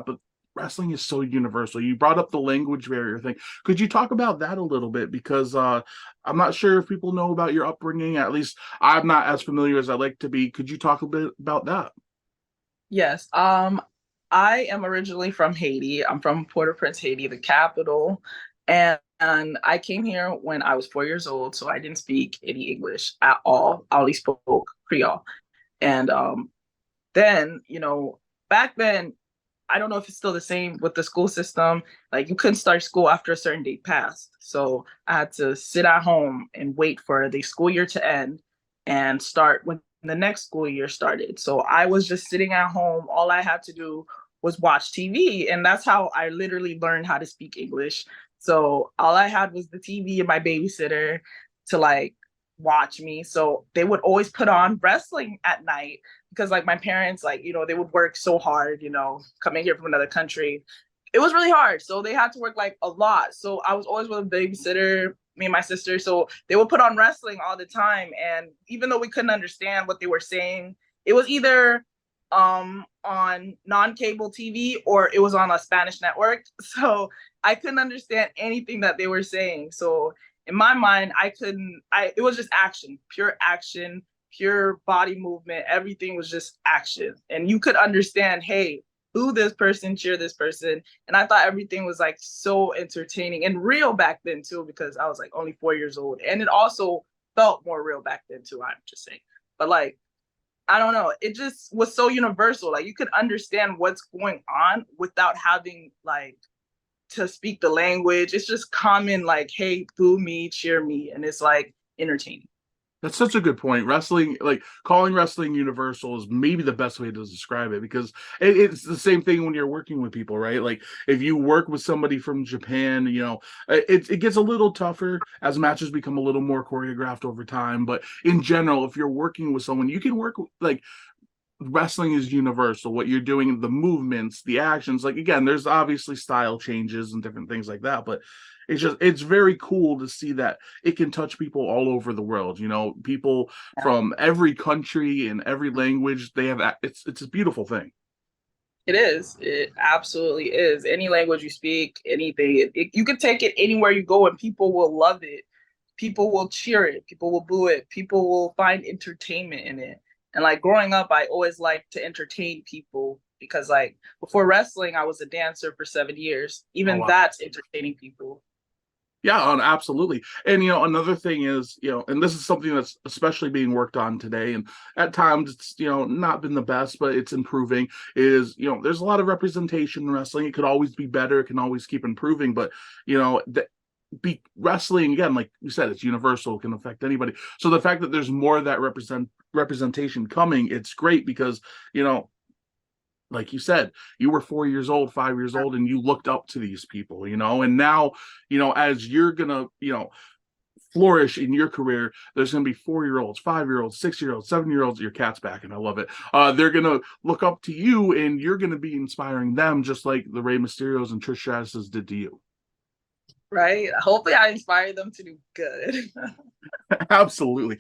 but wrestling is so universal. You brought up the language barrier thing. Could you talk about that a little bit? Because I'm not sure if people know about your upbringing. At least I'm not as familiar as I'd like to be. Could you talk a bit about that? Yes. I am originally from Haiti. I'm from Port-au-Prince, Haiti, the capital. And I came here when I was 4 years old, so I didn't speak any English at all. I only spoke Creole. And then, back then, I don't know if it's still the same with the school system. Like you couldn't start school after a certain date passed. So I had to sit at home and wait for the school year to end and start when the next school year started. So I was just sitting at home. All I had to do was watch TV. And that's how I literally learned how to speak English. So all I had was the TV and my babysitter to like watch me. So they would always put on wrestling at night because like my parents, like, they would work so hard, coming here from another country. It was really hard. So they had to work like a lot. So I was always with a babysitter, me and my sister. So they would put on wrestling all the time. And even though we couldn't understand what they were saying, it was either on non-cable TV or it was on a Spanish network. So I couldn't understand anything that they were saying. So in my mind, it was just action, pure body movement. Everything was just action. And you could understand, hey, boo this person, cheer this person. And I thought everything was like so entertaining and real back then too, because I was like only 4 years old. And it also felt more real back then too, I'm just saying. But like, I don't know, it just was so universal. Like you could understand what's going on without having like to speak the language. It's just common, like, hey, boo me, cheer me. And it's like entertaining. That's such a good point. Wrestling, like calling wrestling universal, is maybe the best way to describe it because it's the same thing when you're working with people, right? Like if you work with somebody from Japan, it gets a little tougher as matches become a little more choreographed over time. But in general, if you're working with someone, you can work like wrestling is universal. What you're doing, the movements, the actions, like again, there's obviously style changes and different things like that, but it's very cool to see that it can touch people all over the world. People from every country and every language. They have it's a beautiful thing. It is. It absolutely is. Any language you speak, anything, you can take it anywhere you go and people will love it. People will cheer it. People will boo it. People will find entertainment in it. And like growing up, I always liked to entertain people because like before wrestling, I was a dancer for 7 years. Oh Even wow. that's entertaining people. Yeah, absolutely. And another thing is, and this is something that's especially being worked on today, and at times it's not been the best, but it's improving. Is there's a lot of representation in wrestling. It could always be better. It can always keep improving, but that be wrestling again, like you said, it's universal. It can affect anybody. So the fact that there's more of that representation coming, it's great because you know like you said, you were 4 years old, 5 years old, and you looked up to these people, and now, as you're gonna, flourish in your career, there's gonna be 4 year olds, 5 year olds, 6 year olds, 7 year olds, your cat's back, and I love it. They're gonna look up to you and you're gonna be inspiring them just like the Rey Mysterios and Trish Stratus's did to you. Right? Hopefully I inspire them to do good. Absolutely.